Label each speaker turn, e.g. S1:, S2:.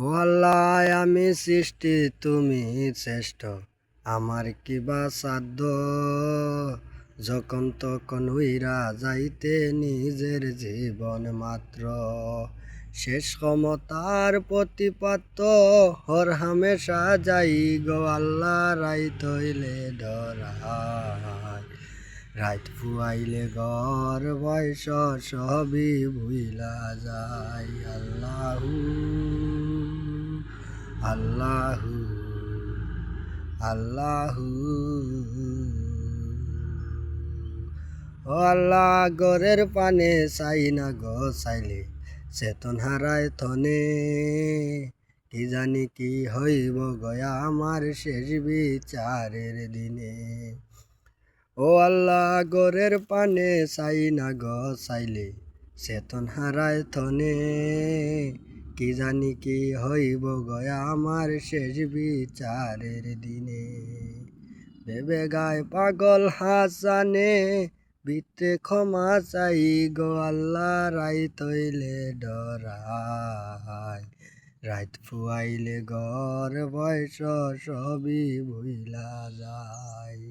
S1: ও আল্লাহ, আমি সৃষ্টি তুমি শ্রেষ্ঠ, আমার কিবা সাধ্য। যখন তখন উইরা যাইতে নিজের জীবন মাত্র, শেষ ক্ষমতার প্রতিপাত্য হর হামেশা যাই গো আল্লাহ। রাইত হইলে ডরাই, রাইত ফুয়াইলে ঘর বয়স সবই ভুইলা যায়। আল্লাহু আল্লাহু আল্লাহু ও আল্লাহ, গরের পানে চাই না গো চাইলে চেতন হারায় থনে। কি জানি কি হইব গয়া আমার শেষ বিচারের দিনে। ও আল্লাহ, গরের পানে চাই না গো চাইলে চেতন হারায় থনে। কি জানি কি হইব গয়া আমার শেষ বিচারের দিনে। ভেবে গায় পাগল হাসানে, ভিতরে ক্ষমা চাই গো আল্লাহ। রাইত হইলে ডরাই, রাইত ফুয়াইলে ঘর বয়স সবই ভুইলা যায়।